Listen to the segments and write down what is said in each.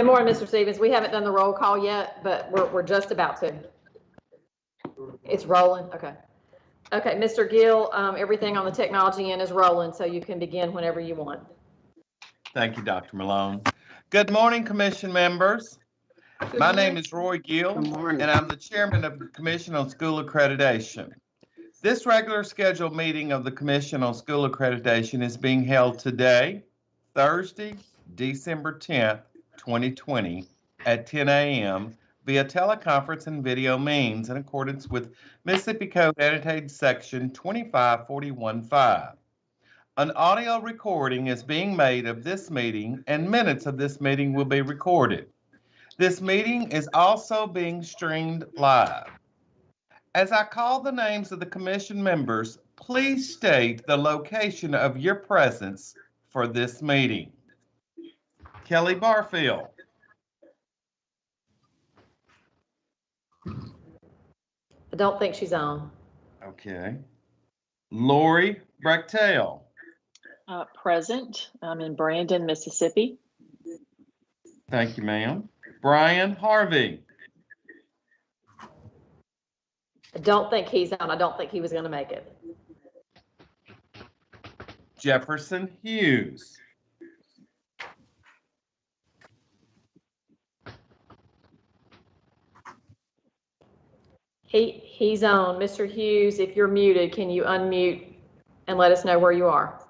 Good morning, Mr. Stevens. We haven't done the roll call yet, but we're just about to. It's rolling. Okay. Okay, Mr. Gill, everything on the technology end is rolling, so you can begin whenever you want. Thank you, Dr. Malone. Good morning, Commission members. My name is Roy Gill, and I'm the chairman of the Commission on School Accreditation. This regular scheduled meeting of the Commission on School Accreditation is being held today, Thursday, December 10th, 2020, at 10 a.m. via teleconference and video means in accordance with Mississippi Code Annotated Section 25415. An audio recording is being made of this meeting, and minutes of this meeting will be recorded. This meeting is also being streamed live. As I call the names of the commission members, please state the location of your presence for this meeting. Kelly Barfield. I don't think she's on. Okay. Lori Brechtel. Present. I'm in Brandon, Mississippi. Thank you, ma'am. Brian Harvey. I don't think he's on. I don't think he was going to make it. Jefferson Hughes. He's on. Mr. Hughes, if you're muted, can you unmute and let us know where you are?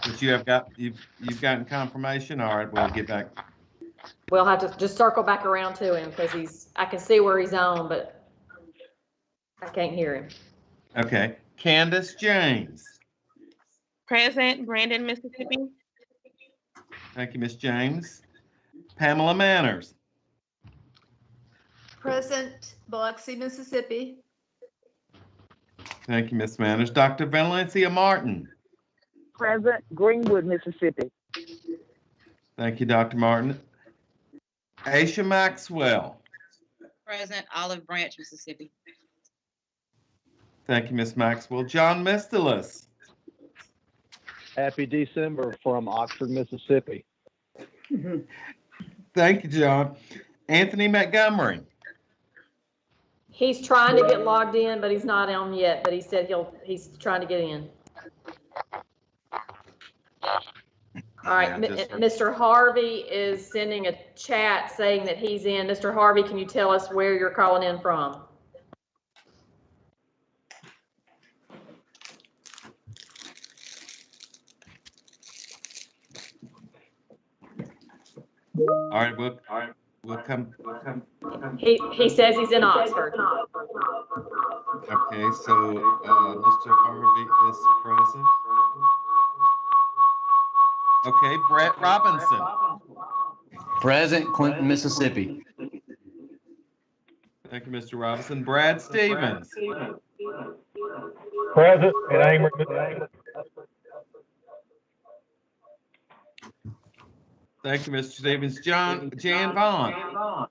But you've gotten confirmation. All right, we'll get back. We'll have to just circle back around to him because I can see where he's on, but I can't hear him. Okay. Candace James. Present, Brandon, Mississippi. Thank you, Ms. James. Pamela Manners. Present, Biloxi, Mississippi. Thank you, Ms. Manners. Dr. Valencia Martin. Present, Greenwood, Mississippi. Thank you, Dr. Martin. Aisha Maxwell. Present, Olive Branch, Mississippi. Thank you, Ms. Maxwell. John Mistelis. Happy December from Oxford, Mississippi. Thank you, John. Anthony Montgomery. He's trying to get logged in, but he's not on yet, but he said he's trying to get in. All right, Mr. Harvey is sending a chat saying that he's in. Mr. Harvey, can you tell us where you're calling in from? All right, we'll come. He says he's in Oxford. Okay, so Mr. Harvey is present. Okay, Brett Robinson. Present, Clinton, Mississippi. Thank you, Mr. Robinson. Brad Stevens. Present, in Amory, Mississippi. Thank you, Mr. Stevens. Jan Vaughn.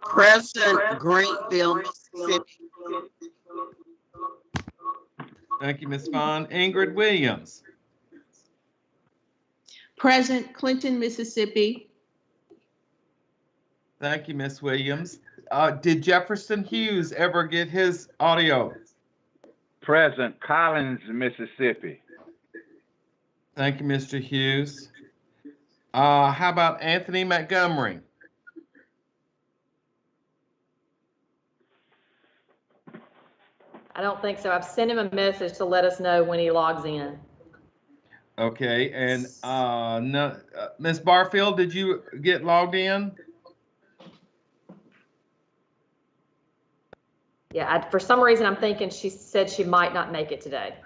Present, Greenville, Mississippi. Thank you, Ms. Vaughn. Ingrid Williams. Present, Clinton, Mississippi. Thank you, Ms. Williams. Did Jefferson Hughes ever get his audio? Present, Collins, Mississippi. Thank you, Mr. Hughes. How about Anthony Montgomery? I don't think so. I've sent him a message to let us know when he logs in. Okay, and no, Ms. Barfield, did you get logged in? Yeah, for some reason, I'm thinking she said she might not make it today.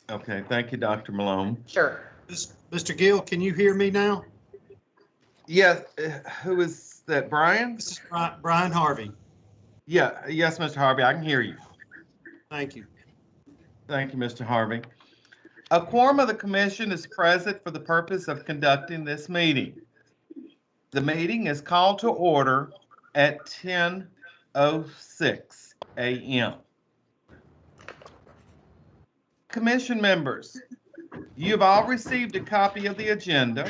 Okay, thank you, Dr. Malone. Sure. Mr. Gill, can you hear me now? Yes, who is that, Brian? This is Brian Harvey. Yeah, yes, Mr. Harvey, I can hear you. Thank you. Thank you, Mr. Harvey. A quorum of the commission is present for the purpose of conducting this meeting. The meeting is called to order at 10:06 a.m. Commission members, you've all received a copy of the agenda.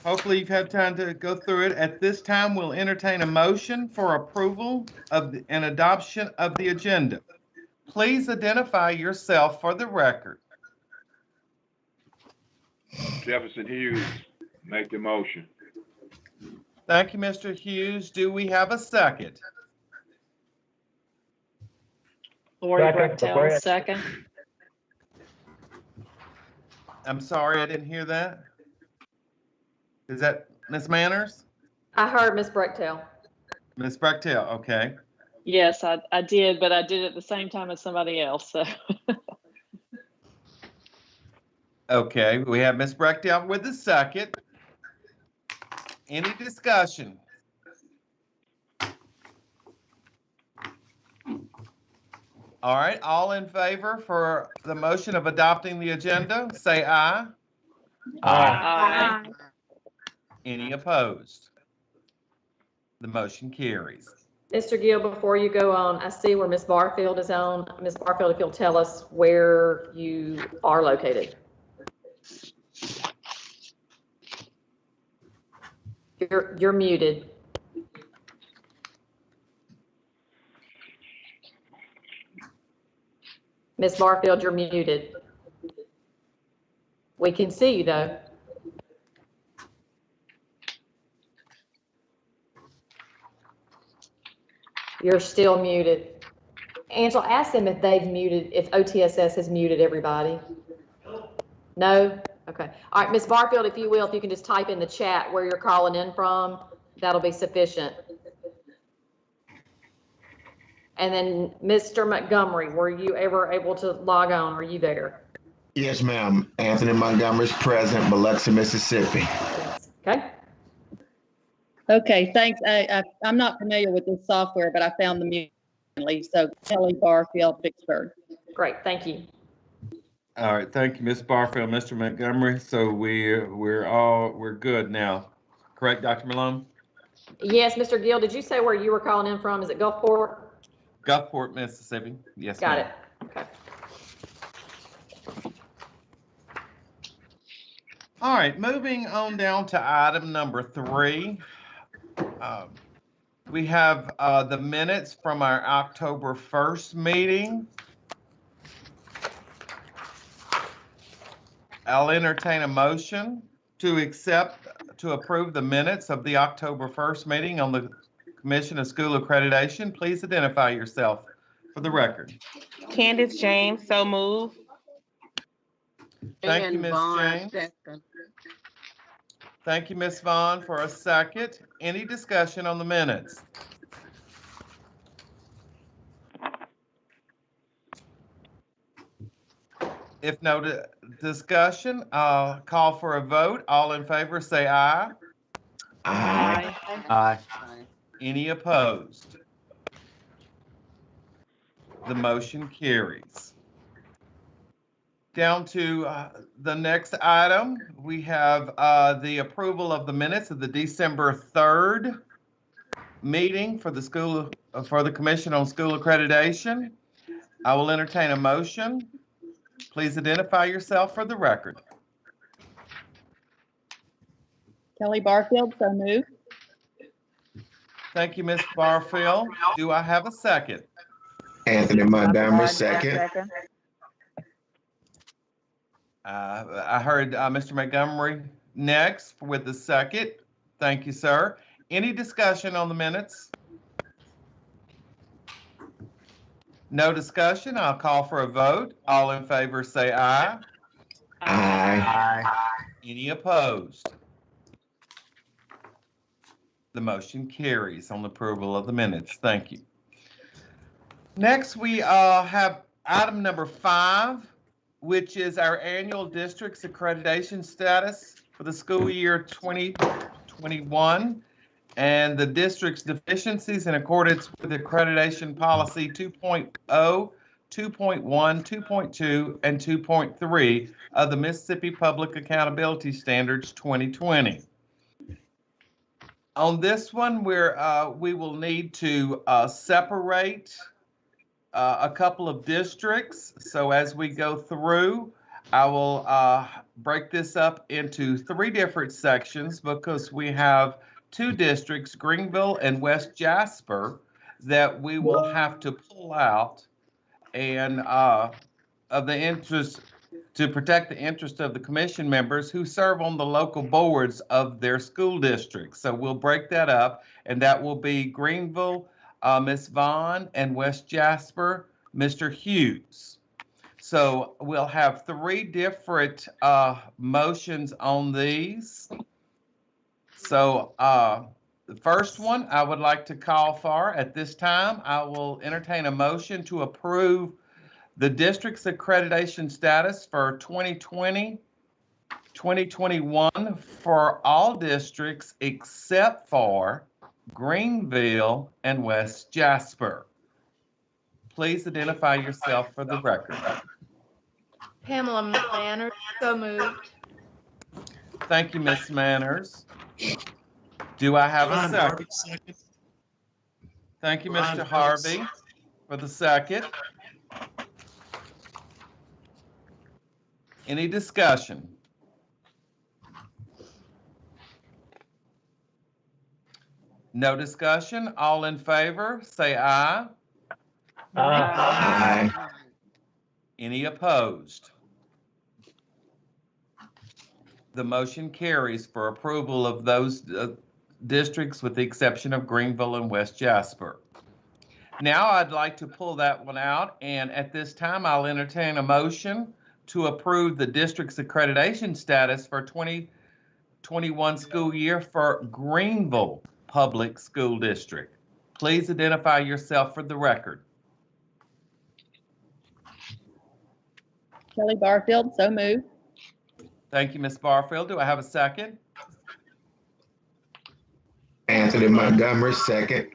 Hopefully you've had time to go through it. At this time, we'll entertain a motion for approval of and adoption of the agenda. Please identify yourself for the record. Jefferson Hughes, make the motion. Thank you, Mr. Hughes. Do we have a second? Lori Second, Brechtel, Brett. second. I'm sorry, I didn't hear that. Is that Ms. Manners? I heard Ms. Brechtel. Ms. Brechtel, okay. Yes, I did, but I did it at the same time as somebody else, so. Okay, we have Ms. Brechtel with the second. Any discussion? All right, all in favor for the motion of adopting the agenda, say aye. Aye. Any opposed? The motion carries. Mr. Gill, before you go on, I see where Ms. Barfield is on. Ms. Barfield, if you'll tell us where you are located. You're muted. Ms. Barfield, you're muted. We can see you though. You're still muted. Angela, ask them if they've muted, if OTSS has muted everybody. No? Okay. All right, Ms. Barfield, if you will, if you can just type in the chat where you're calling in from, that'll be sufficient. And then Mr. Montgomery, were you ever able to log on? Are you there? Yes, ma'am. Anthony Montgomery's present, Biloxi, Mississippi. Okay. Okay, thanks. I'm not familiar with this software, but I found the mute. So Kelly Barfield, Vicksburg. Great, thank you. All right, thank you, Ms. Barfield, Mr. Montgomery. So we're good now. Correct, Dr. Malone? Yes, Mr. Gill, did you say where you were calling in from? Is it Gulfport? Gulfport, Mississippi. Yes, Got ma'am. it. Okay. All right, moving on down to item number 3. We have the minutes from our October 1st meeting. I'll entertain a motion to approve the minutes of the October 1st meeting on the Commission of School Accreditation. Please identify yourself for the record. Candace James, so move. Thank you, Ms. James. Second. Thank you, Ms. Vaughn, for a second. Any discussion on the minutes? If no discussion, I'll call for a vote. All in favor, say aye. Aye. Aye. Any opposed? The motion carries. Down to the next item, we have the approval of the minutes of the December 3rd meeting for the Commission on School Accreditation. I will entertain a motion. Please identify yourself for the record. Kelly Barfield, so move. Thank you, Ms. Barfield. Do I have a second? Anthony Montgomery, second. I heard Mr. Montgomery next with the second. Thank you, sir. Any discussion on the minutes? No discussion. I'll call for a vote. All in favor, say aye. Aye. Any opposed? The motion carries on the approval of the minutes. Thank you. Next, we have item number 5, which is our annual district's accreditation status for the school year 2021 and the district's deficiencies in accordance with accreditation policy 2.0, 2.1, 2.2, and 2.3 of the Mississippi Public Accountability Standards 2020. On this one, we will need to separate a couple of districts. So as we go through, I will break this up into 3 different sections because we have 2 districts, Greenville and West Jasper, that we will have to pull out and of the interest to protect the interest of the commission members who serve on the local boards of their school districts. So we'll break that up, and that will be Greenville, Ms. Vaughn, and West Jasper, Mr. Hughes. So we'll have 3 different motions on these. So the first one I would like to call for at this time, I will entertain a motion to approve the district's accreditation status for 2020-2021 for all districts except for Greenville and West Jasper. Please identify yourself for the record. Pamela Manners, so moved. Thank you, Ms. Manners. Do I have a Brian second? Harvey, second. Thank you, Brian Mr. Harvey, for the second. Any discussion? No discussion. All in favor, say aye. Aye. Aye. Any opposed? The motion carries for approval of those districts with the exception of Greenville and West Jasper. Now I'd like to pull that one out, and at this time I'll entertain a motion to approve the district's accreditation status for 2021 school year for Greenville Public School District. Please identify yourself for the record. Kelly Barfield, so moved. Thank you, Ms. Barfield. Do I have a second? Anthony Montgomery, second.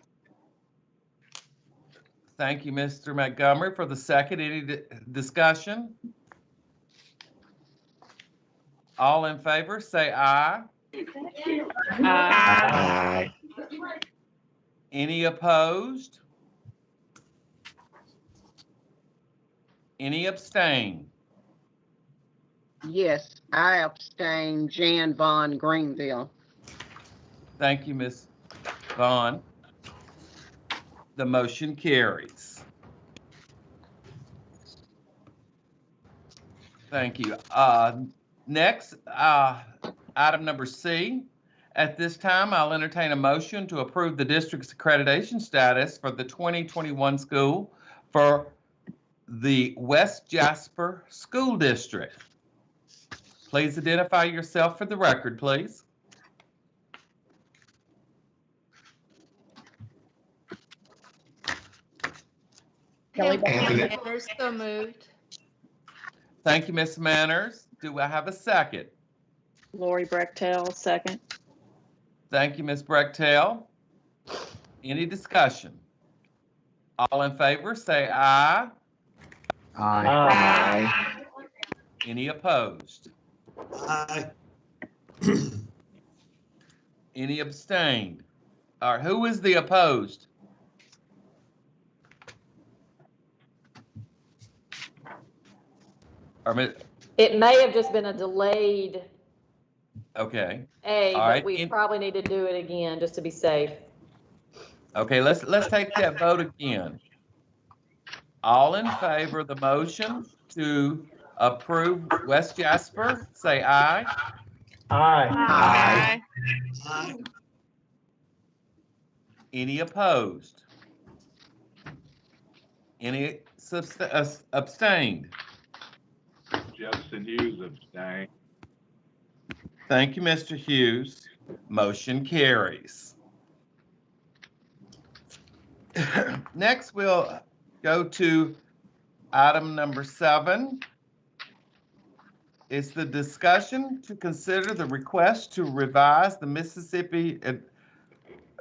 Thank you, Mr. Montgomery, for the second. Any discussion? All in favor, say aye. Aye. Any opposed? Any abstain? Yes, I abstain. Jan Vaughn, Greenville. Thank you, Ms. Vaughn. The motion carries. Thank you. Next, item number C. At this time, I'll entertain a motion to approve the district's accreditation status for the 2021 school for the West Jasper School District. Please identify yourself for the record, please. Kelly Anthony. Manners, so moved. Thank you, Ms. Manners. Do I have a second? Lori Brechtel, second. Thank you, Ms. Brechtel. Any discussion? All in favor, say aye. Aye. Aye. Any opposed? Aye. Any abstained? All right, who is the opposed? It may have just been a delayed Okay, A, All but right. we probably need to do it again just to be safe. okay, let's take that vote again. All in favor of the motion to approve West Jasper, say aye. Aye. Aye. Any opposed? Any abstained? Jefferson Hughes abstain. Thank you, Mr. Hughes. Motion carries. Next, we'll go to item number 7. It's the discussion to consider the request to revise the Mississippi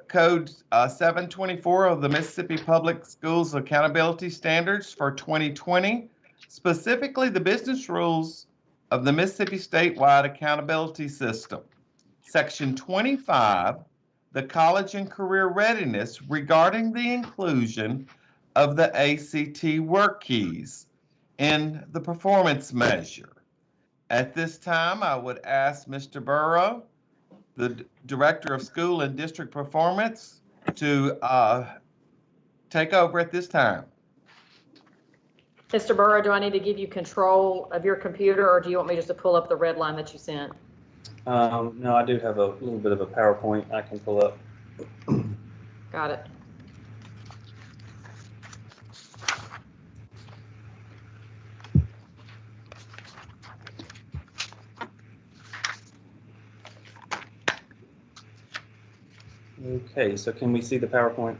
Code 724 of the Mississippi Public Schools Accountability Standards for 2020, specifically the business rules of the Mississippi Statewide Accountability System. Section 25 the college and career readiness regarding the inclusion of the ACT work keys in the performance measure. At this time, I would ask Mr. Burrow, the Director of School and District Performance, to take over at this time. Mr. Burrow, do I need to give you control of your computer, or do you want me just to pull up the red line that you sent? No, I do have a little bit of a PowerPoint I can pull up. Got it. Okay, so can we see the PowerPoint?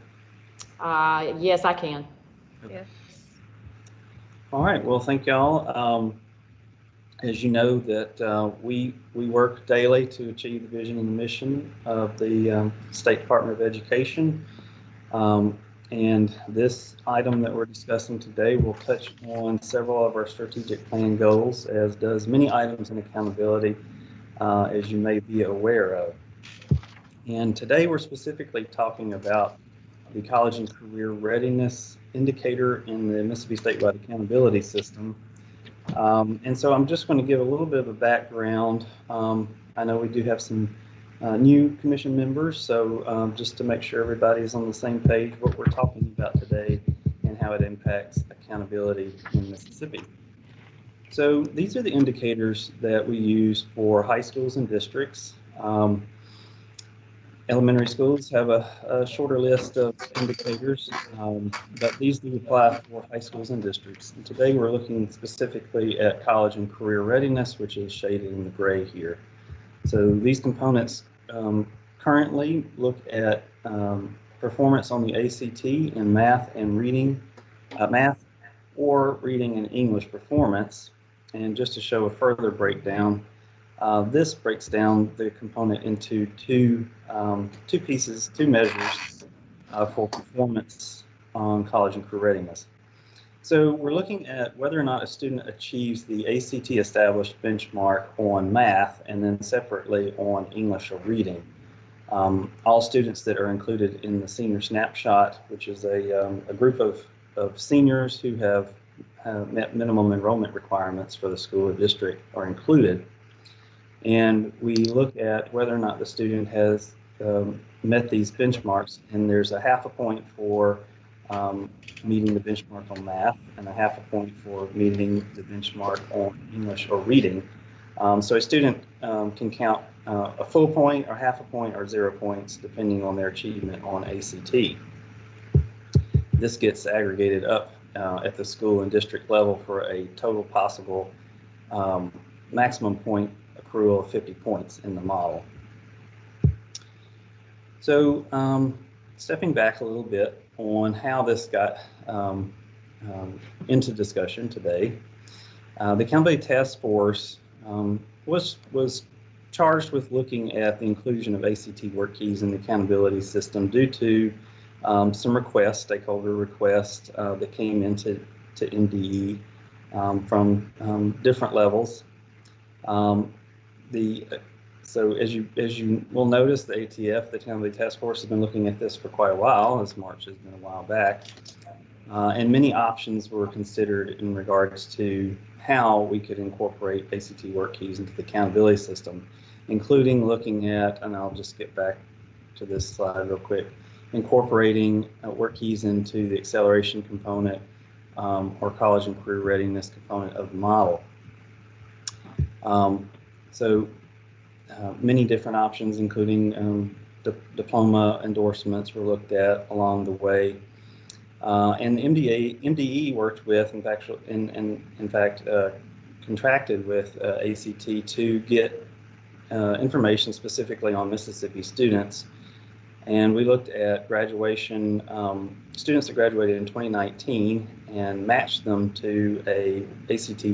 Yes, I can. Yes. All right, well, thank y'all. As you know, that we work daily to achieve the vision and the mission of the State Department of Education. And this item that we're discussing today will touch on several of our strategic plan goals, as does many items in accountability, as you may be aware of. And today we're specifically talking about the college and career readiness indicator in the Mississippi Statewide Accountability System. And so I'm just going to give a little bit of a background. I know we do have some new commission members, so just to make sure everybody is on the same page, what we're talking about today and how it impacts accountability in Mississippi. So these are the indicators that we use for high schools and districts. Elementary schools have a shorter list of indicators, but these do apply for high schools and districts. And today we're looking specifically at college and career readiness, which is shaded in the gray here. So these components currently look at performance on the ACT in math and reading, math or reading and English performance. And just to show a further breakdown, this breaks down the component into two measures for performance on college and career readiness. So we're looking at whether or not a student achieves the ACT established benchmark on math, and then separately on English or reading. All students that are included in the senior snapshot, which is a group of seniors who have met minimum enrollment requirements for the school or district, are included. And we look at whether or not the student has met these benchmarks, and there's a half a point for meeting the benchmark on math and a half a point for meeting the benchmark on English or reading. So a student can count a full point or half a point or 0 points depending on their achievement on ACT. This gets aggregated up at the school and district level for a total possible maximum point accrual of 50 points in the model. So stepping back a little bit on how this got into discussion today, the Accountability Task Force was charged with looking at the inclusion of ACT work keys in the accountability system due to some requests, stakeholder requests that came into MDE from different levels. So as you will notice, the ATF, the Accountability Task Force, has been looking at this for quite a while, as March has been a while back. And many options were considered in regards to how we could incorporate ACT work keys into the accountability system, including looking at, and I'll just get back to this slide real quick, incorporating work keys into the acceleration component or college and career readiness component of the model. Many different options, including diploma endorsements, were looked at along the way. And the MDE worked with, in fact, contracted with ACT to get information specifically on Mississippi students. And we looked at graduation, students that graduated in 2019 and matched them to a ACT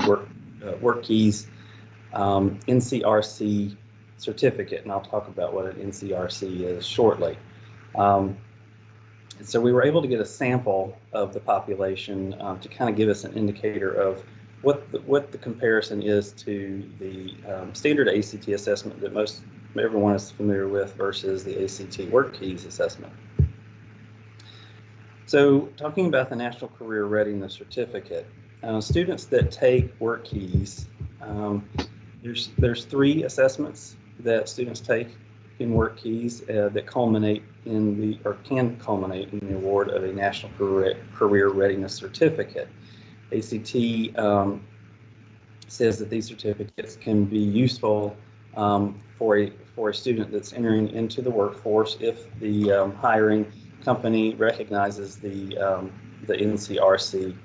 work keys NCRC certificate, and I'll talk about what an NCRC is shortly. So we were able to get a sample of the population to kind of give us an indicator of what the comparison is to the standard ACT assessment that most everyone is familiar with versus the ACT Work Keys assessment. So talking about the National Career Readiness Certificate, students that take Work Keys, there's 3 assessments that students take in Work Keys that culminate in the, or can culminate in the award of a National Career Readiness Certificate. ACT says that these certificates can be useful for a student that's entering into the workforce if the hiring company recognizes the NCRC.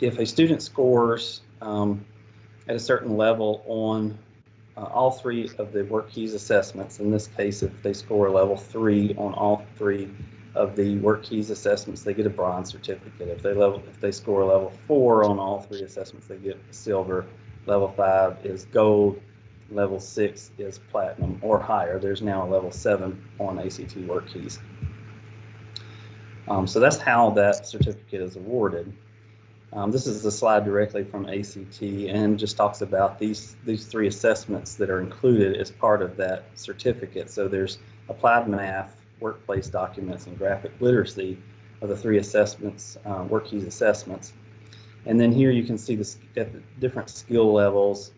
If a student scores at a certain level on all 3 of the Work Keys assessments, in this case, if they score level 3 on all 3 of the Work Keys assessments, they get a bronze certificate. If they score level 4 on all 3 assessments, they get silver. Level 5 is gold. Level 6 is platinum or higher. There's now a level 7 on ACT Work Keys. So that's how that certificate is awarded. This is a slide directly from ACT and just talks about these 3 assessments that are included as part of that certificate. So there's applied math, workplace documents, and graphic literacy are the 3 assessments, Work Keys assessments. And then here you can see at the different skill levels,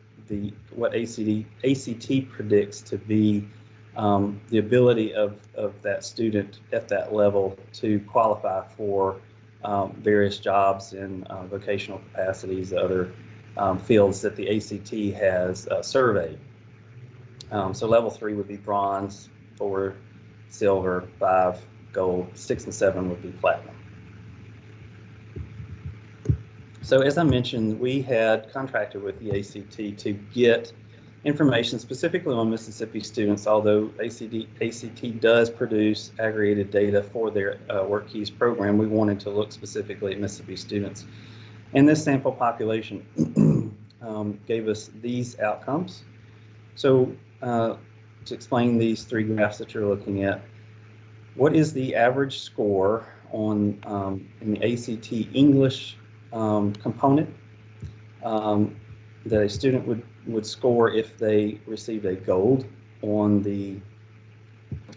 what ACT predicts to be the ability of that student at that level to qualify for various jobs in vocational capacities, other fields that the ACT has surveyed. So level 3 would be bronze, 4 silver, 5 gold, 6 and 7 would be platinum. So as I mentioned, we had contracted with the ACT to get information specifically on Mississippi students, although ACT does produce aggregated data for their Work Keys program. We wanted to look specifically at Mississippi students. And this sample population gave us these outcomes. So to explain these 3 graphs that you're looking at, what is the average score on in the ACT English component that a student would score if they received a gold on the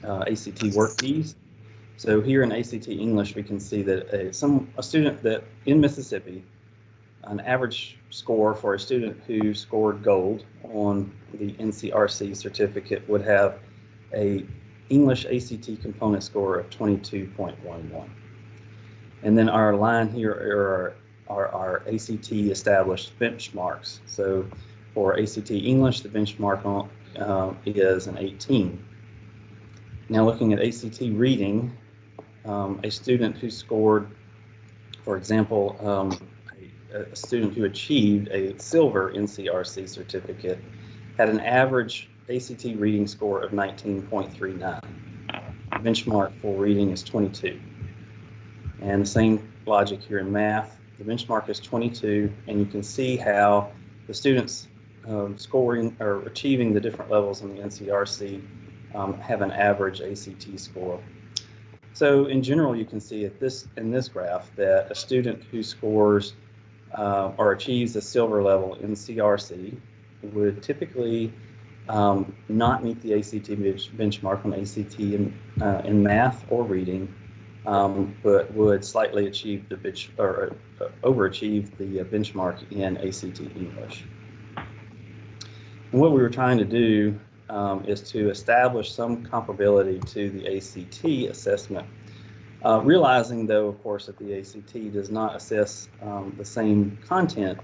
ACT Work Keys. So here in ACT English, we can see that a student that in Mississippi, an average score for a student who scored gold on the NCRC certificate would have a English ACT component score of 22.11. And then our line here are our ACT established benchmarks. So for ACT English, the benchmark is an 18. Now looking at ACT Reading, a student who scored, for example, a student who achieved a silver NCRC certificate had an average ACT Reading score of 19.39. The benchmark for reading is 22. And the same logic here in math. The benchmark is 22, and you can see how the students scoring or achieving the different levels in the NCRC have an average ACT score. So in general, you can see in this graph that a student who scores or achieves a silver level in CRC would typically not meet the ACT benchmark on ACT in math or reading, but would slightly achieve the overachieve the benchmark in ACT English. And what we were trying to do is to establish some comparability to the ACT assessment, realizing though, of course, that the ACT does not assess the same content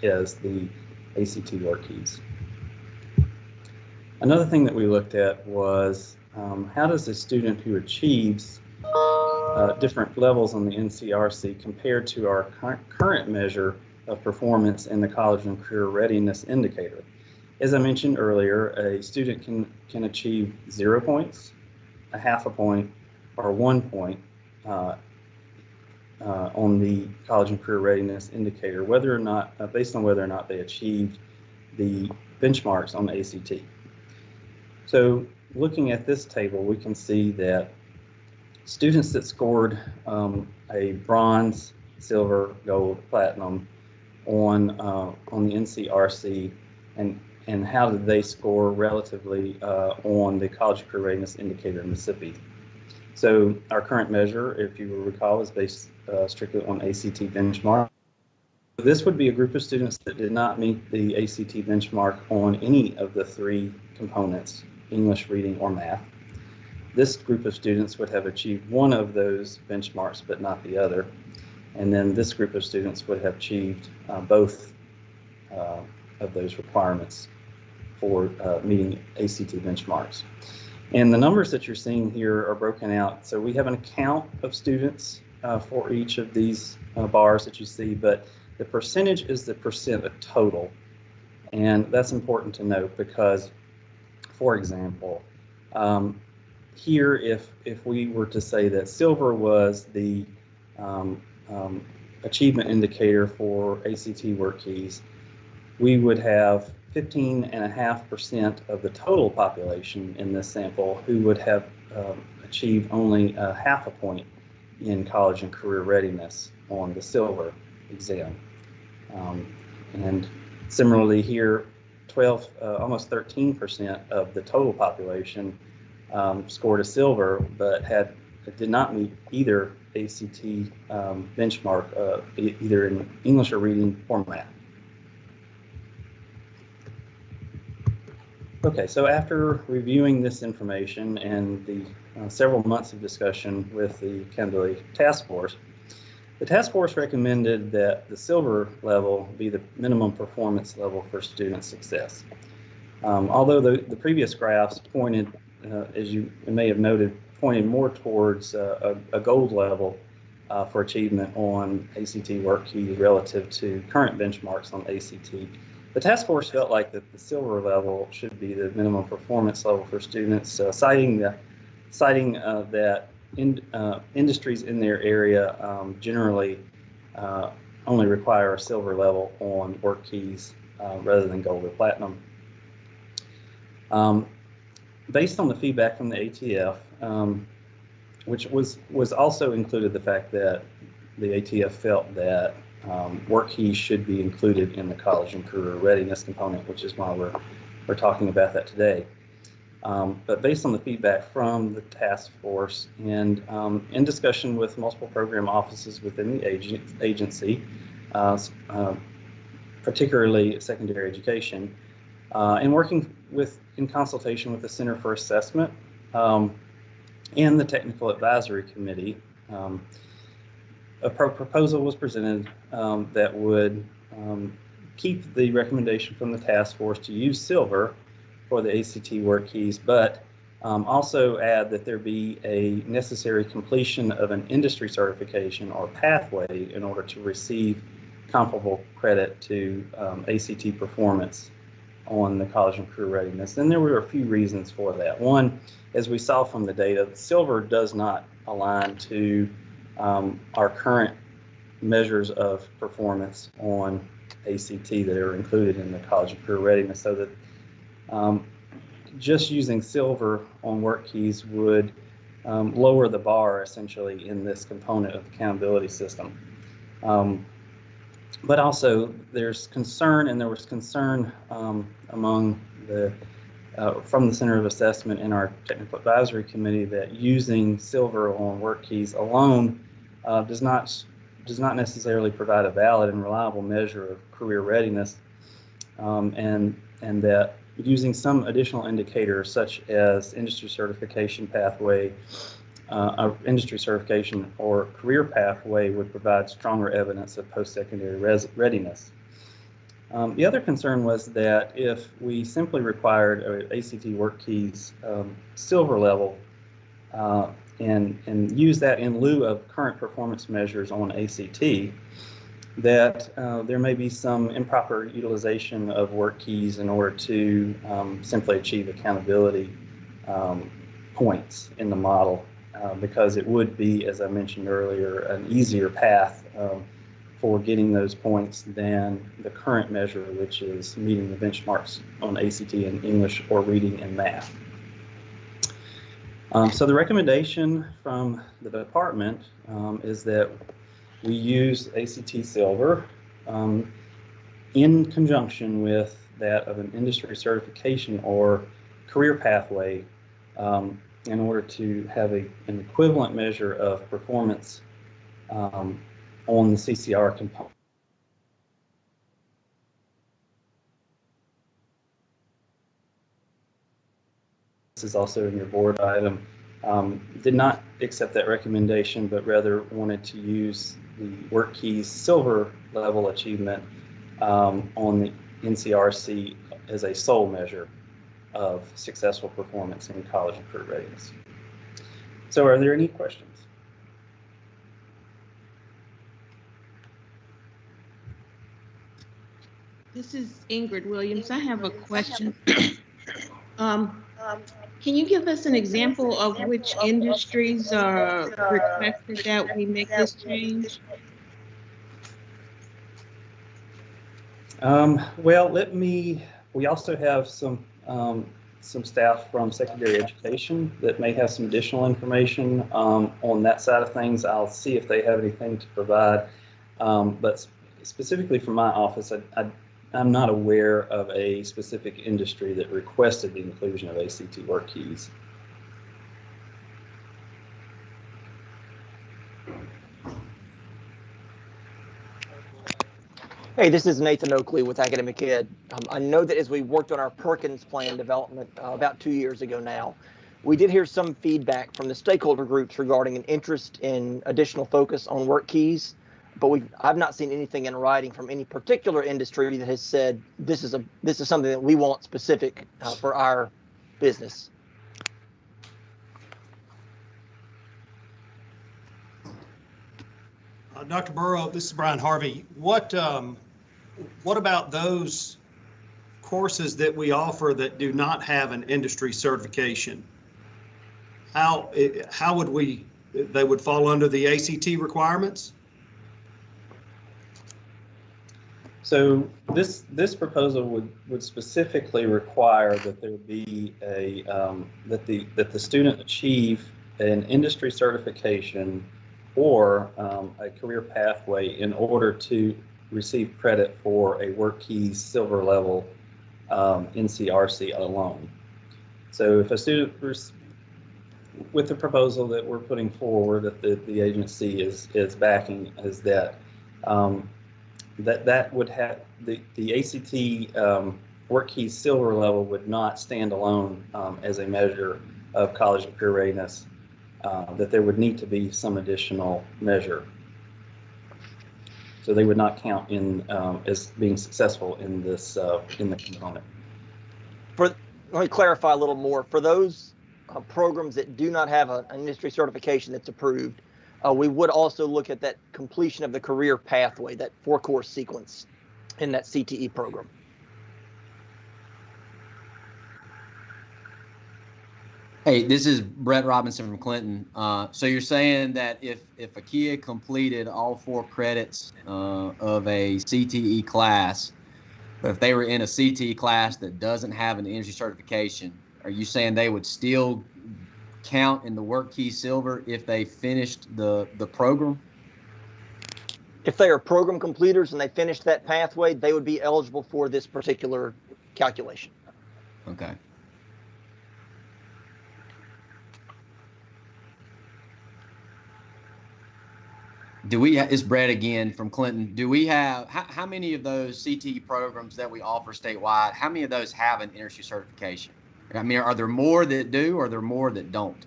as the ACT Work Keys. Another thing that we looked at was how does a student who achieves different levels on the NCRC compared to our current measure of performance in the College and Career Readiness Indicator. As I mentioned earlier, a student can achieve 0 points, a half a point, or 1 point on the College and Career Readiness Indicator, whether or not, based on whether or not they achieved the benchmarks on the ACT. So looking at this table, we can see that students that scored a bronze, silver, gold, platinum on the NCRC and and how did they score relatively on the College Career Readiness Indicator in Mississippi. So our current measure, if you will recall, is based strictly on ACT benchmark. This would be a group of students that did not meet the ACT benchmark on any of the 3 components, English, reading, or math. This group of students would have achieved one of those benchmarks, but not the other. And then this group of students would have achieved both of those requirements for meeting ACT benchmarks. And the numbers that you're seeing here are broken out. So we have an account of students for each of these bars that you see, but the percentage is the percent of total. And that's important to note because, for example, here, if we were to say that silver was the achievement indicator for ACT work keys, we would have 15.5% of the total population in this sample who would have achieved only half a point in college and career readiness on the silver exam. And similarly here, almost 13% of the total population scored a silver, but did not meet either ACT benchmark, either in English or reading or math. Okay, so after reviewing this information and the several months of discussion with the Accountability Task Force, the task force recommended that the silver level be the minimum performance level for student success. Although the previous graphs pointed, as you may have noted, pointed more towards a gold level for achievement on ACT work keys relative to current benchmarks on ACT. The task force felt like that the silver level should be the minimum performance level for students, citing that industries in their area generally only require a silver level on work keys rather than gold or platinum. Based on the feedback from the ATF, which was also included the fact that the ATF felt that work keys should be included in the college and career readiness component, which is why we're talking about that today. But based on the feedback from the task force and in discussion with multiple program offices within the agency, particularly secondary education, and working in consultation with the Center for Assessment and the Technical Advisory Committee, a proposal was presented that would keep the recommendation from the task force to use silver for the ACT work keys, but also add that there be a necessary completion of an industry certification or pathway in order to receive comparable credit to ACT performance on the college and career readiness. And there were a few reasons for that. One, as we saw from the data, silver does not align to our current measures of performance on ACT that are included in the college and career readiness, so that just using silver on work keys would lower the bar essentially in this component of the accountability system. But also there's concern, and there was concern among from the Center of Assessment and our Technical Advisory Committee that using silver on work keys alone does not necessarily provide a valid and reliable measure of career readiness, and that using some additional indicators such as industry certification pathway, industry certification or career pathway would provide stronger evidence of post-secondary readiness. The other concern was that if we simply required ACT work keys silver level and use that in lieu of current performance measures on ACT, that there may be some improper utilization of work keys in order to simply achieve accountability points in the model, because it would be, as I mentioned earlier, an easier path for getting those points than the current measure, which is meeting the benchmarks on ACT in English or reading and math. So the recommendation from the department is that we use ACT Silver in conjunction with that of an industry certification or career pathway in order to have an equivalent measure of performance on the CCR component. This is also in your board item. Did not accept that recommendation, but rather wanted to use the WorkKeys silver level achievement on the NCRC as a sole measure of successful performance in college and career readiness. So are there any questions? This is Ingrid Williams. I have a question. Can you give us an example of which industries are requested that we make this change? Well, we also have some staff from secondary education that may have some additional information on that side of things. I'll see if they have anything to provide. But specifically from my office, I'm not aware of a specific industry that requested the inclusion of ACT WorkKeys. Hey, this is Nathan Oakley with Academic Ed. I know that as we worked on our Perkins plan development about 2 years ago now, we did hear some feedback from the stakeholder groups regarding an interest in additional focus on WorkKeys, but I've not seen anything in writing from any particular industry that has said this is something that we want specific for our business. Dr. Burrow, this is Brian Harvey. What about those courses that we offer that do not have an industry certification? How would they would fall under the ACT requirements? So this proposal would specifically require that there be that the student achieve an industry certification or a career pathway in order to receive credit for a WorkKeys silver level NCRC alone. So if a student, with the proposal that we're putting forward, that the agency is backing, is that that would have the ACT WorkKeys silver level would not stand alone as a measure of college and career readiness. That there would need to be some additional measure. So they would not count in as being successful in this in the component. Let me clarify a little more. For those programs that do not have an industry certification that's approved, we would also look at that completion of the career pathway, that 4-course sequence in that CTE program. Hey, this is Brett Robinson from Clinton. So you're saying that if a kid completed all 4 credits of a CTE class, but if they were in a CTE class that doesn't have an industry certification, are you saying they would still count in the WorkKeys silver if they finished the program? If they are program completers and they finished that pathway, they would be eligible for this particular calculation. Okay. It's Brett again from Clinton. Do we have, how many of those CTE programs that we offer statewide, how many of those have an industry certification? I mean, are there more that do, or are there more that don't?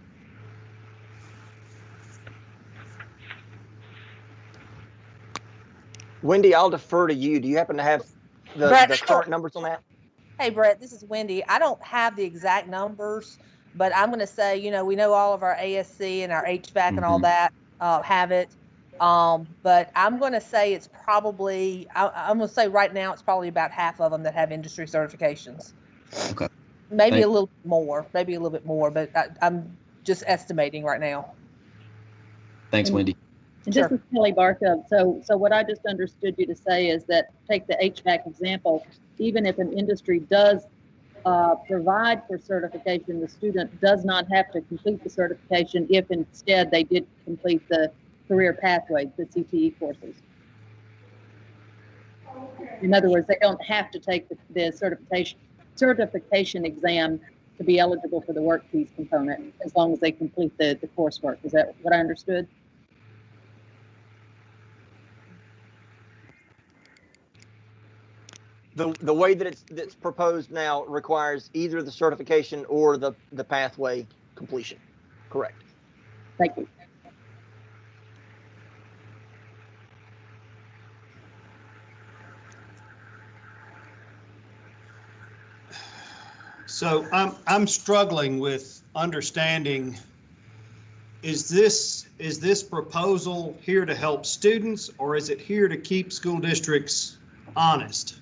Wendy, I'll defer to you. Do you happen to have the current numbers on that? Hey, Brett, this is Wendy. I don't have the exact numbers, but I'm going to say, we know all of our ASC and our HVAC and all that have it. But I'm going to say it's probably, I'm going to say right now it's probably about half of them that have industry certifications. Okay. Maybe a little bit more, but I'm just estimating right now. Thanks, Wendy. And this is Kelly Barca. So what I just understood you to say is that, take the HVAC example, even if an industry does provide for certification, the student does not have to complete the certification if instead they did complete the career pathway, the CTE courses. In other words, they don't have to take the certification exam to be eligible for the work keys component, as long as they complete the coursework. Is that what I understood? The way that it's proposed now requires either the certification or the pathway completion. Correct. Thank you. So I'm struggling with understanding, is this proposal here to help students, or is it here to keep school districts honest?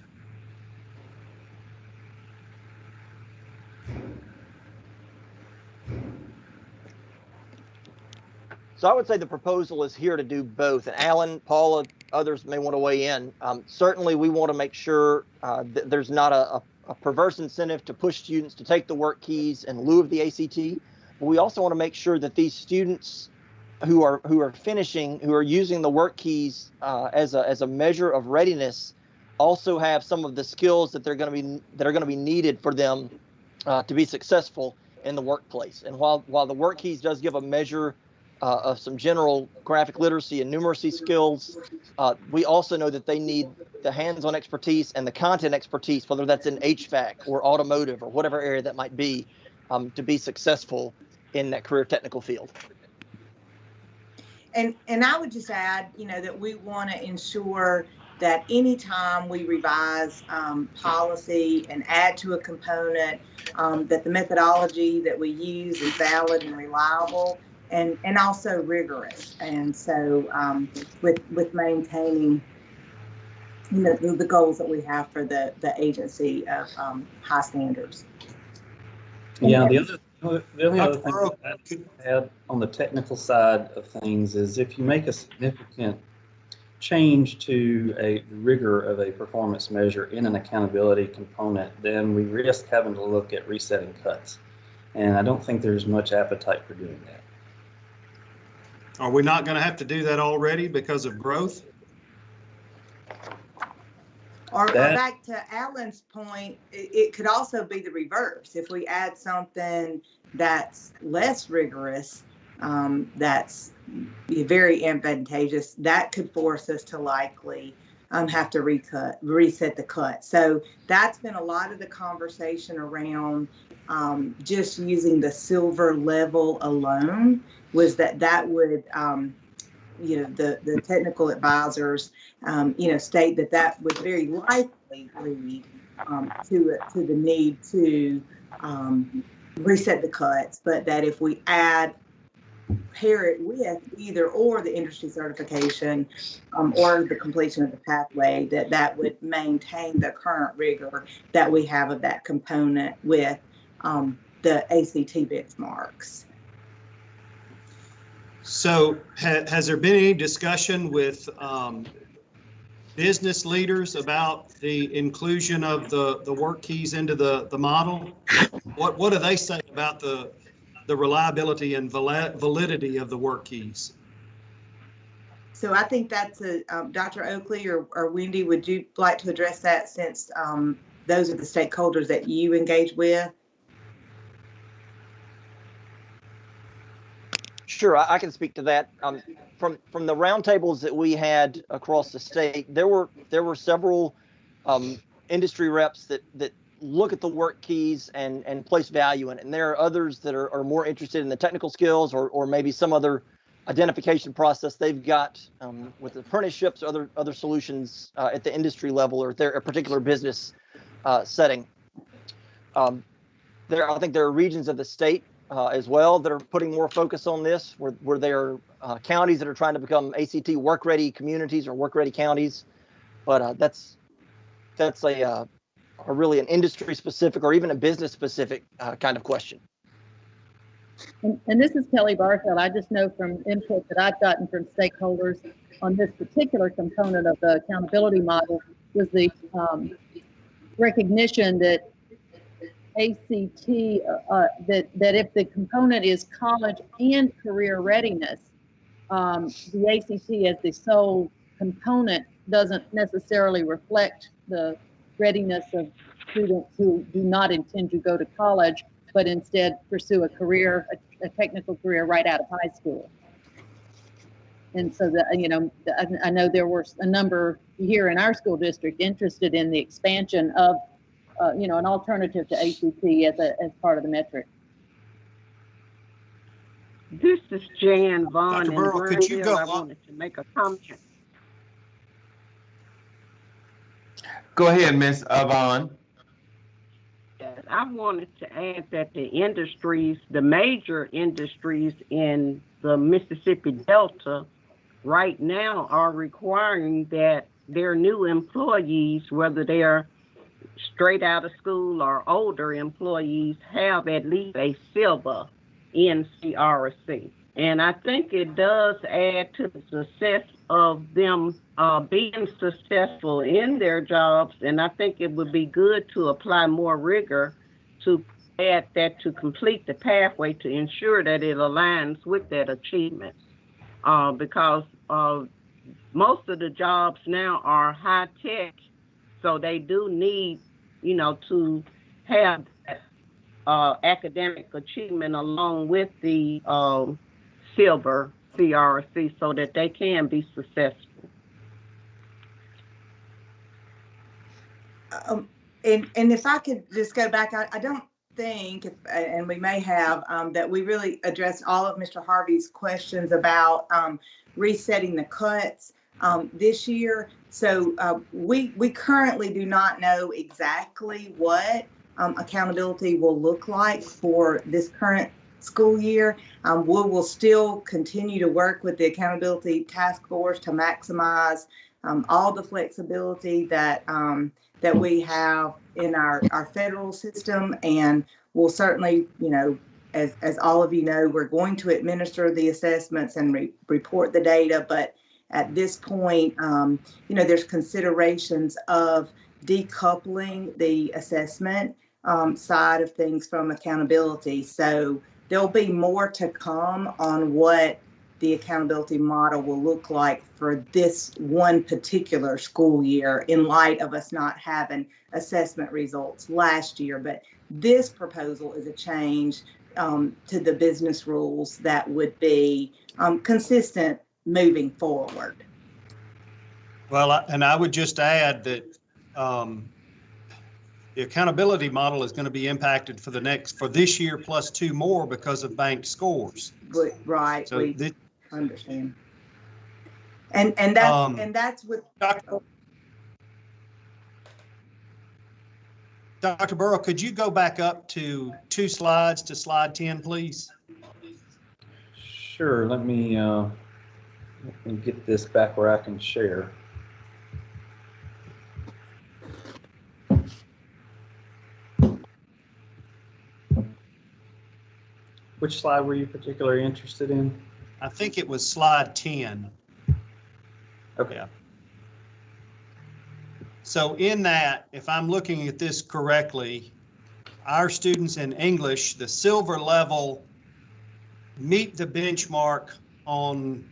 So I would say the proposal is here to do both. And Alan, Paula, others may want to weigh in. Certainly, we want to make sure that there's not a perverse incentive to push students to take the work keys in lieu of the ACT. But we also want to make sure that these students who are using the work keys as a measure of readiness also have some of the skills that are going to be needed for them to be successful in the workplace. And while the work keys does give a measure of some general graphic literacy and numeracy skills, we also know that they need the hands-on expertise and the content expertise, whether that's in HVAC or automotive or whatever area that might be, to be successful in that career technical field. And I would just add, that we want to ensure that anytime we revise policy and add to a component, that the methodology that we use is valid and reliable, and also rigorous. And so with maintaining the goals that we have for the agency of high standards. Yeah, the only other thing to add on the technical side of things is if you make a significant change to a rigor of a performance measure in an accountability component, then we risk having to look at resetting cuts. And I don't think there's much appetite for doing that. Are we not going to have to do that already because of growth? Or back to Alan's point, it could also be the reverse. If we add something that's less rigorous, that's very advantageous, that could force us to likely have to reset the cut. So that's been a lot of the conversation around just using the silver level alone, was that would, the technical advisors, state that would very likely lead to the need to reset the cuts, but that if we pair it with either or the industry certification or the completion of the pathway, that would maintain the current rigor that we have of that component with the ACT benchmarks. So has there been any discussion with business leaders about the inclusion of the work keys into the model? What do they say about the reliability and validity of the work keys? So I think that's Dr. Oakley or Wendy, would you like to address that, since those are the stakeholders that you engage with? Sure, I can speak to that. From the roundtables that we had across the state, there were several industry reps that look at the work keys and place value in it. And there are others that are more interested in the technical skills or maybe some other identification process they've got with apprenticeships or other solutions at the industry level or a particular business setting. I think there are regions of the state as well that are putting more focus on this, where there are counties that are trying to become ACT work-ready communities or work-ready counties. But that's really an industry-specific or even a business-specific kind of question. And this is Kelly Barfield. I just know from input that I've gotten from stakeholders on this particular component of the accountability model was the recognition that ACT, that if the component is college and career readiness, the ACT as the sole component doesn't necessarily reflect the readiness of students who do not intend to go to college, but instead pursue a career, a technical career right out of high school. And so I know there were a number here in our school district interested in the expansion of, an alternative to ACT as part of the metric. This is Jan Vaughn Dr. in Burrow, could you Greenville. go I up? wanted to make a comment. Go ahead, Ms. Vaughn. I wanted to add that the major industries in the Mississippi Delta right now are requiring that their new employees, whether they're straight out of school or older employees, have at least a silver NCRC. And I think it does add to the success of them being successful in their jobs. And I think it would be good to apply more rigor to add that to complete the pathway to ensure that it aligns with that achievement. Because most of the jobs now are high tech, so they do need, to have that academic achievement along with the silver CRC so that they can be successful. And if I could just go back, I don't think, and we may have, that we really addressed all of Mr. Harvey's questions about resetting the cuts this year. So we currently do not know exactly what accountability will look like for this current school year. We will still continue to work with the accountability task force to maximize all the flexibility that we have in our federal system, and we'll certainly, as all of you know, we're going to administer the assessments and report the data, but at this point, there's considerations of decoupling the assessment side of things from accountability. So there'll be more to come on what the accountability model will look like for this one particular school year in light of us not having assessment results last year. But this proposal is a change to the business rules that would be consistent moving forward. Well, I would just add that the accountability model is going to be impacted for this year plus 2 more because of banked scores. Right. So we understand. And that's with Dr. Burrow, could you go back up to 2 slides to slide 10, please? Sure. Let me get this back where I can share. Which slide were you particularly interested in? I think it was slide 10. Okay. Yeah. So in that, if I'm looking at this correctly, our students in English, the silver level, meet the benchmark on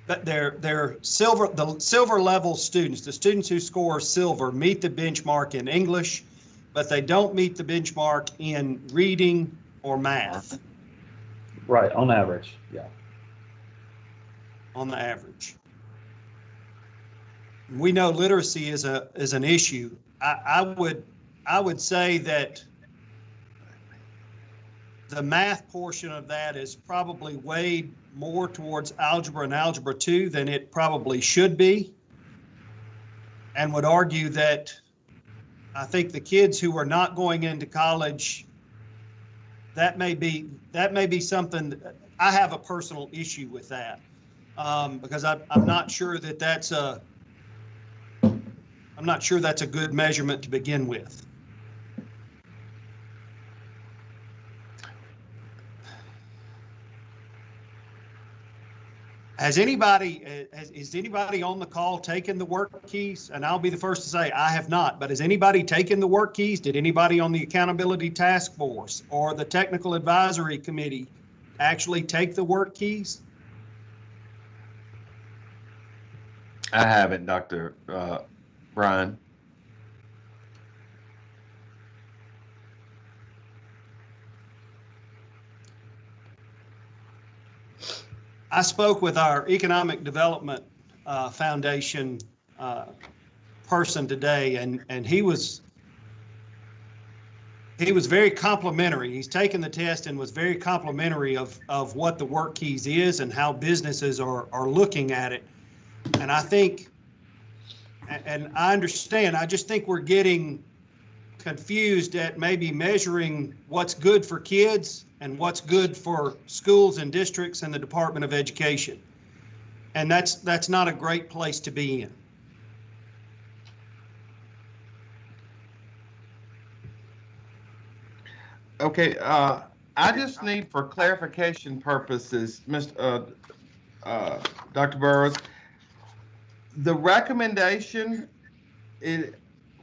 the silver level students, the students who score silver meet the benchmark in English, but they don't meet the benchmark in reading or math. Right, on average, yeah. On the average. We know literacy is an issue. I would say that the math portion of that is probably weighed more towards algebra and algebra 2 than it probably should be, and would argue that I think the kids who are not going into college, that may be something. I have a personal issue with that because I'm not sure that that's a good measurement to begin with. Is anybody on the call taken the work keys? And I'll be the first to say I have not, but has anybody taken the work keys? Did anybody on the accountability task force or the technical advisory committee actually take the work keys? I haven't, Dr. Brian. I spoke with our Economic Development Foundation person today, and he was very complimentary. He's taken the test and was very complimentary of what the work keys is and how businesses are looking at it. And I think, and I understand, I just think we're getting confused at maybe measuring what's good for kids and what's good for schools and districts and the Department of Education. And that's not a great place to be in. Okay, I just need, for clarification purposes, Dr. Burrows, the recommendation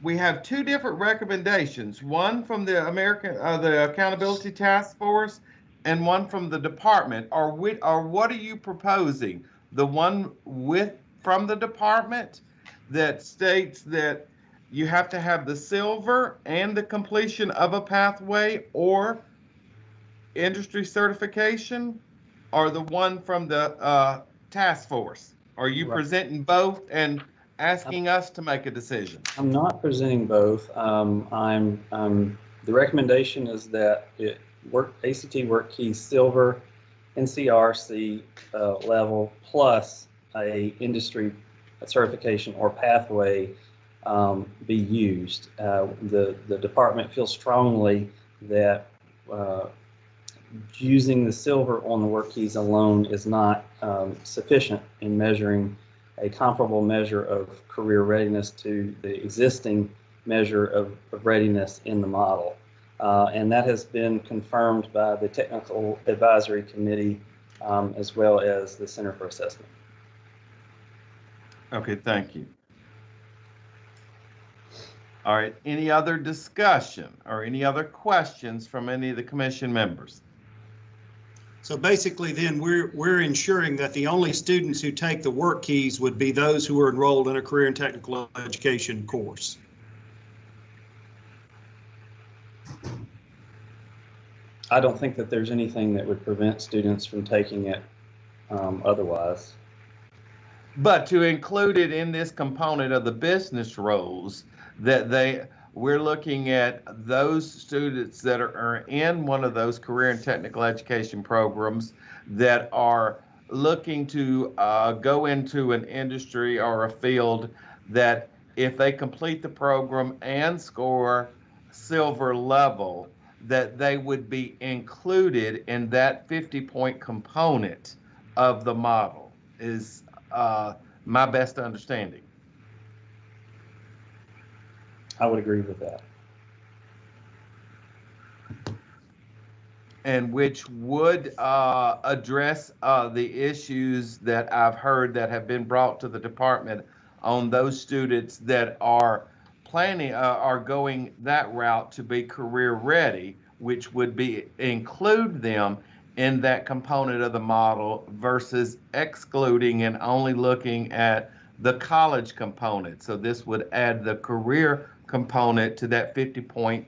we have two different recommendations, one from the the Accountability Task Force and one from the department. Or what are you proposing? The one from the department that states that you have to have the silver and the completion of a pathway or industry certification, or the one from the task force? Are you presenting both and asking us to make a decision? I'm not presenting both. The recommendation is that ACT Work Key Silver, NCRC level plus a industry certification or pathway be used. The department feels strongly that using the silver on the work keys alone is not sufficient in measuring a comparable measure of career readiness to the existing measure of readiness in the model. And that has been confirmed by the Technical Advisory Committee as well as the Center for Assessment. Okay, thank you. All right, any other discussion or any other questions from any of the commission members? So basically then we're ensuring that the only students who take the work keys would be those who are enrolled in a career and technical education course. I don't think that there's anything that would prevent students from taking it otherwise. But to include it in this component of the business roles, that we're looking at those students that are in one of those career and technical education programs that are looking to go into an industry or a field, that if they complete the program and score silver level, that they would be included in that 50-point component of the model, is my best understanding. I would agree with that. And which would address the issues that I've heard that have been brought to the department on those students that are planning, are going that route to be career ready, which would include them in that component of the model versus excluding and only looking at the college component. So this would add the career component to that 50-point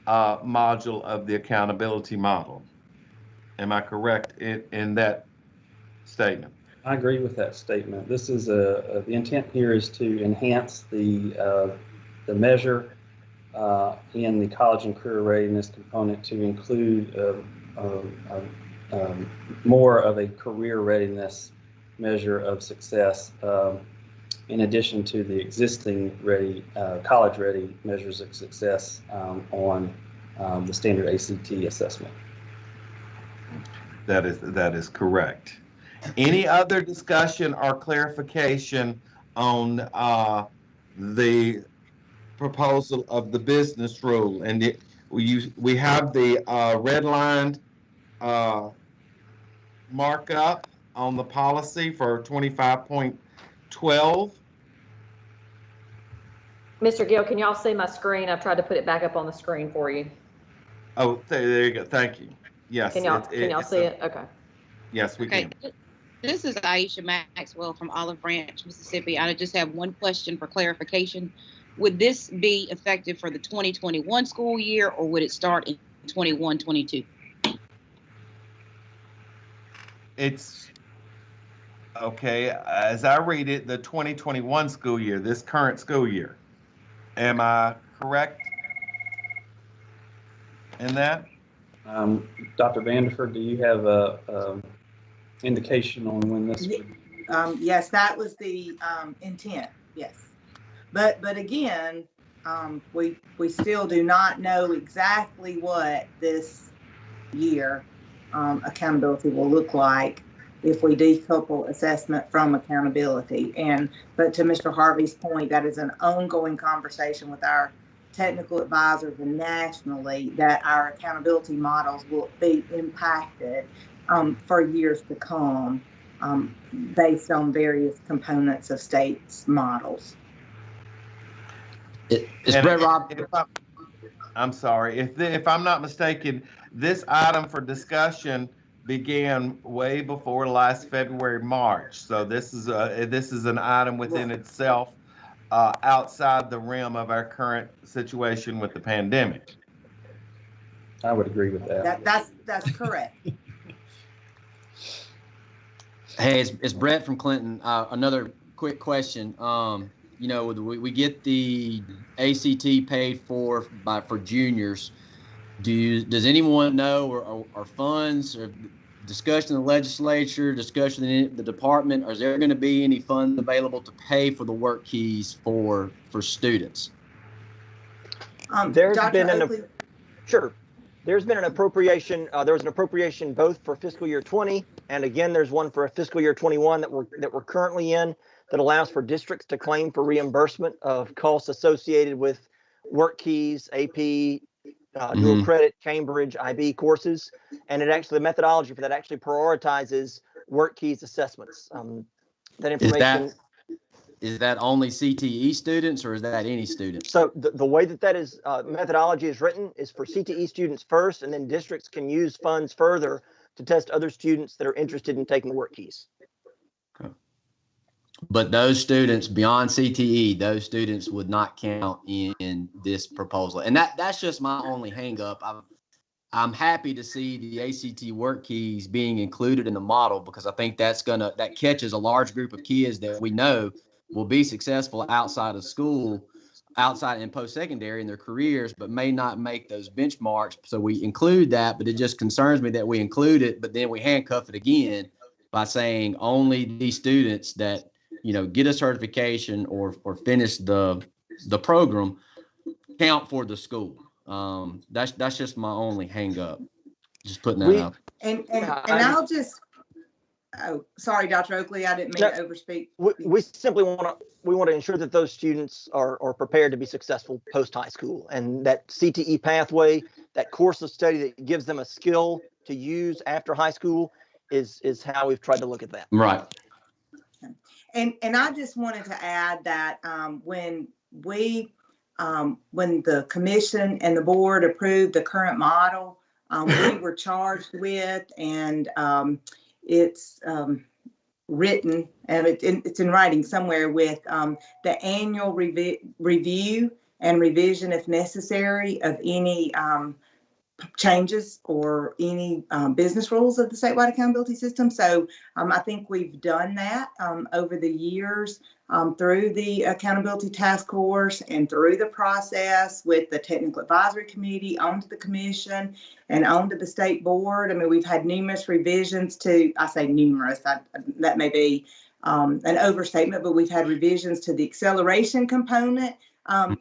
module of the accountability model. Am I correct in that statement? I agree with that statement. This is the intent here is to enhance the measure in the college and career readiness component to include more of a career readiness measure of success in addition to the existing college ready measures of success on the standard ACT assessment. That is correct. Any other discussion or clarification on the proposal of the business rule? And we have the redlined markup on the policy for 25.12. Mr. Gill, can y'all see my screen? I've tried to put it back up on the screen for you. Oh, there you go. Thank you. Yes. Can y'all see it? Okay. Yes, we can. This is Aisha Maxwell from Olive Branch, Mississippi. I just have one question for clarification. Would this be effective for the 2021 school year, or would it start in 21-22? It's, okay, as I read it, the 2021 school year, this current school year. Am I correct in that? Dr. Vanderford, do you have a indication on when this would? Yes, that was the intent, yes. But again, we still do not know exactly what this year accountability will look like if we decouple assessment from accountability. But to Mr. Harvey's point, that is an ongoing conversation with our technical advisors and nationally, that our accountability models will be impacted for years to come based on various components of states' models. I'm sorry, if I'm not mistaken, this item for discussion began way before last February, March. So this is an item within itself, outside the realm of our current situation with the pandemic. I would agree with that. That's correct. Hey, it's Brett from Clinton. Another quick question. You know, we get the ACT paid for juniors. Does anyone know, or funds, or discussion in the legislature, discussion in the department, or is there going to be any funds available to pay for the work keys for students? There's been an appropriation. There was an appropriation both for fiscal year 20, and again, there's one for fiscal year 21 that we're currently in, that allows for districts to claim for reimbursement of costs associated with work keys, AP, dual credit, Cambridge, IB courses. And the methodology for that actually prioritizes work keys assessments. That information. Is that only CTE students, or is that any students? So the way that is methodology is written is for CTE students first, and then districts can use funds further to test other students that are interested in taking the work keys. Okay. But those students beyond CTE, those students would not count in this proposal. And that's just my only hang up. I'm happy to see the ACT work keys being included in the model, because I think that catches a large group of kids that we know will be successful outside of school, outside and post-secondary in their careers, but may not make those benchmarks. So we include that, but it just concerns me that we include it, but then we handcuff it again by saying only these students that, you know, get a certification or finish the program count for the school. That's just my only hang up. Just putting that out. And I'll just, oh, sorry, Dr. Oakley, I didn't mean to overspeak. We simply want to ensure that those students are prepared to be successful post high school, and that CTE pathway, that course of study that gives them a skill to use after high school, is how we've tried to look at that. Right. And I just wanted to add that when the commission and the board approved the current model, we were charged with, and it's written, and it's in writing somewhere, with the annual review and revision, if necessary, of any changes or any business rules of the statewide accountability system. So I think we've done that over the years through the accountability task force and through the process with the technical advisory committee, onto the commission, and onto the state board. I mean, we've had numerous revisions to, I say numerous, that may be an overstatement, but we've had revisions to the acceleration component,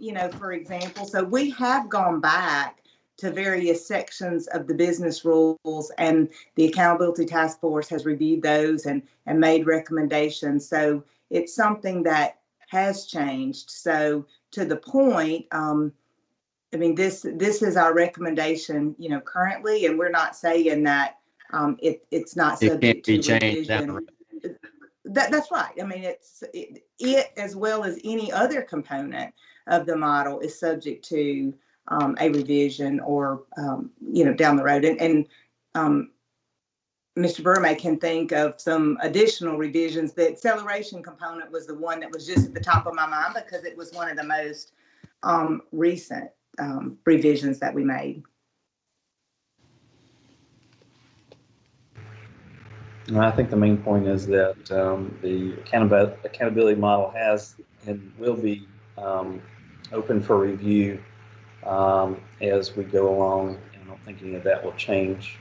you know, for example. So we have gone back to various sections of the business rules, and the accountability task force has reviewed those and made recommendations. So it's something that has changed. So to the point, I mean, this is our recommendation, you know, currently, and we're not saying that it's not subject to revision. That's right. I mean, it as well as any other component of the model is subject to a revision or, you know, down the road. And Mr. Burmay can think of some additional revisions. The acceleration component was the one that was just at the top of my mind because it was one of the most recent revisions that we made. And I think the main point is that the accountability model has and will be open for review as we go along. I don't think any of that will change.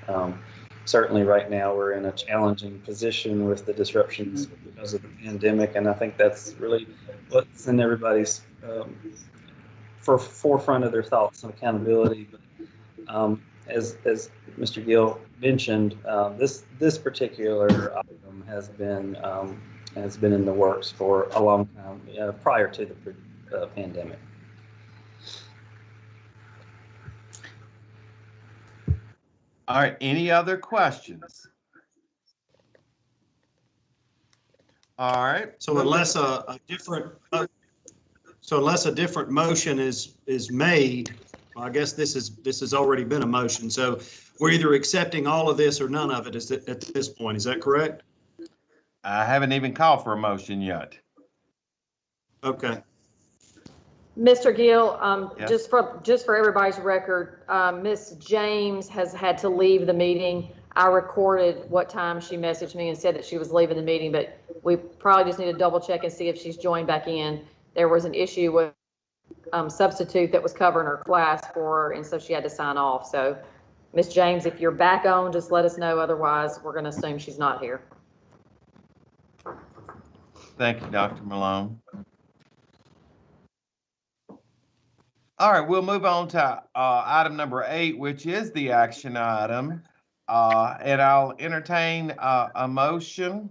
Certainly right now we're in a challenging position with the disruptions because of the pandemic, and I think that's really what's in everybody's forefront of their thoughts on accountability. But as Mr. Gill mentioned, this particular item has been in the works for a long time prior to the pandemic. All right, any other questions? All right. So unless a different motion is made, well, I guess this has already been a motion. So we're either accepting all of this or none of it at this point. Is that correct? I haven't even called for a motion yet. Okay. Mr. Gill, Yes. just for everybody's record, Ms. James has had to leave the meeting. I recorded what time she messaged me and said that she was leaving the meeting, but we probably just need to double check and see if she's joined back in. There was an issue with substitute that was covering her class for her, and so she had to sign off. So, Ms. James, if you're back on, just let us know. Otherwise, we're going to assume she's not here. Thank you, Dr. Malone. All right, we'll move on to item number 8, which is the action item. And I'll entertain a motion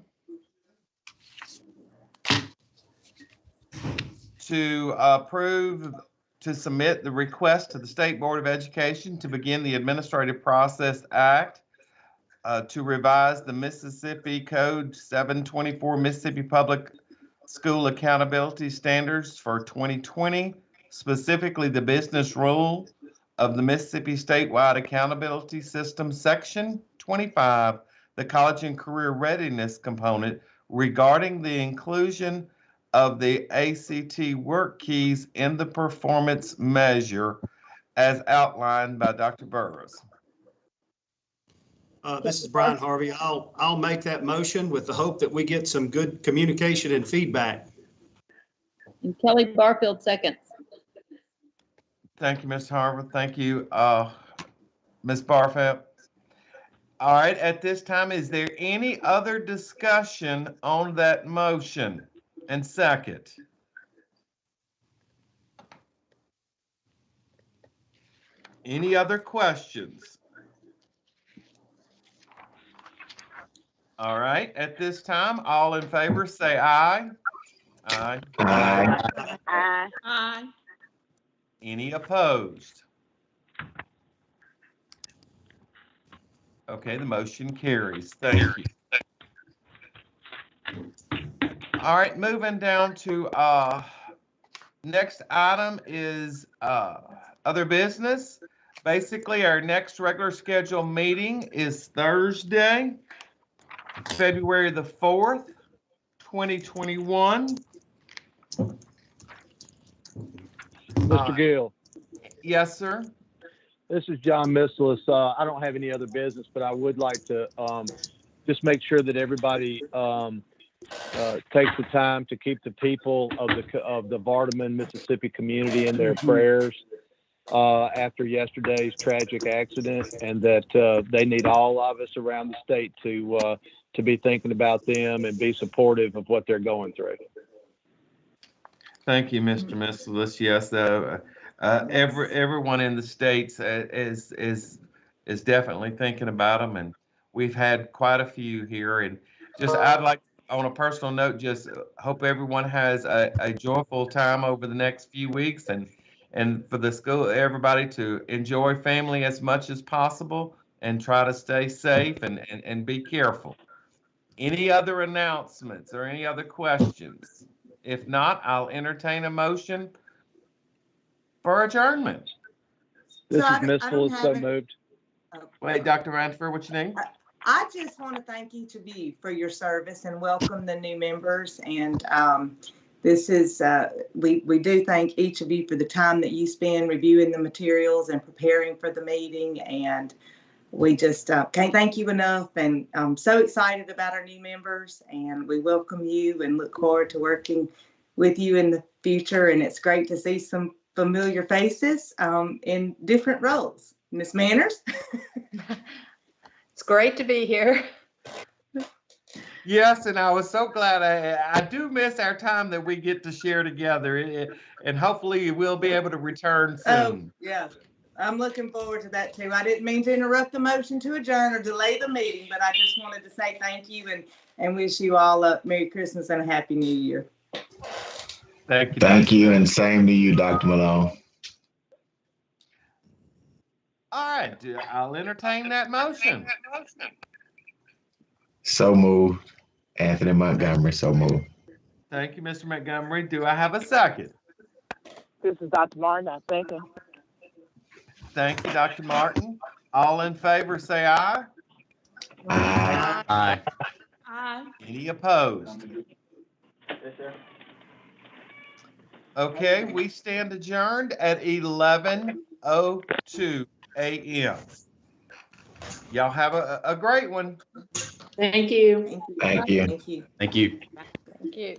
to approve to submit the request to the State Board of Education to begin the Administrative Process Act to revise the Mississippi Code 724 Mississippi Public School Accountability Standards for 2020, specifically the business rule of the Mississippi Statewide Accountability System, Section 25, the College and Career Readiness component regarding the inclusion of the ACT work keys in the performance measure as outlined by Dr. Burrows. This is Brian Harvey. I'll make that motion with the hope that we get some good communication and feedback. And Kelly Barfield seconds. Thank you, Ms. Harvard. Thank you, Ms. Barfield. All right, at this time, is there any other discussion on that motion and second? Any other questions? All right, at this time, all in favor say aye. Aye. Aye. Aye. Aye. Any opposed? Okay, the motion carries. Thank you. All right, moving down to next item is other business. Basically, our next regular scheduled meeting is Thursday, February the 4th, 2021. Mr. Gill. Yes, sir. This is John Misselis. I don't have any other business, but I would like to just make sure that everybody takes the time to keep the people of the Vardaman, Mississippi community in their prayers after yesterday's tragic accident, and that they need all of us around the state to be thinking about them and be supportive of what they're going through. Thank you, Mr. Misselis. Yes, everyone in the states is definitely thinking about them, and we've had quite a few here. And just, I'd like, on a personal note, just hope everyone has a joyful time over the next few weeks, and for the school, everybody to enjoy family as much as possible and try to stay safe and be careful. Any other announcements or any other questions? If not, I'll entertain a motion for adjournment. This is Miss Fuller, so moved. Wait, Dr. Ransford, what's your name? I just want to thank each of you for your service and welcome the new members. And this is, we do thank each of you for the time that you spend reviewing the materials and preparing for the meeting. And we just can't thank you enough. And I'm so excited about our new members, and we welcome you and look forward to working with you in the future. And it's great to see some familiar faces in different roles. Ms. Manners? It's great to be here. Yes, and I was so glad. I do miss our time that we get to share together, and hopefully we'll be able to return soon. Oh, yeah. I'm looking forward to that too. I didn't mean to interrupt the motion to adjourn or delay the meeting, but I just wanted to say thank you and wish you all a Merry Christmas and a Happy New Year. Thank you. Thank you, and same to you, Dr. Malone. All right, I'll entertain that motion. So moved. Anthony Montgomery, so moved. Thank you, Mr. Montgomery. Do I have a second? This is Dr. Martin, I second. Thank you, Dr. Martin. All in favor, say aye. Aye. Aye. Aye. Any opposed? Yes, sir. Okay, we stand adjourned at 11:02 a.m. Y'all have a great one. Thank you. Thank you. Thank you. Thank you. Thank you.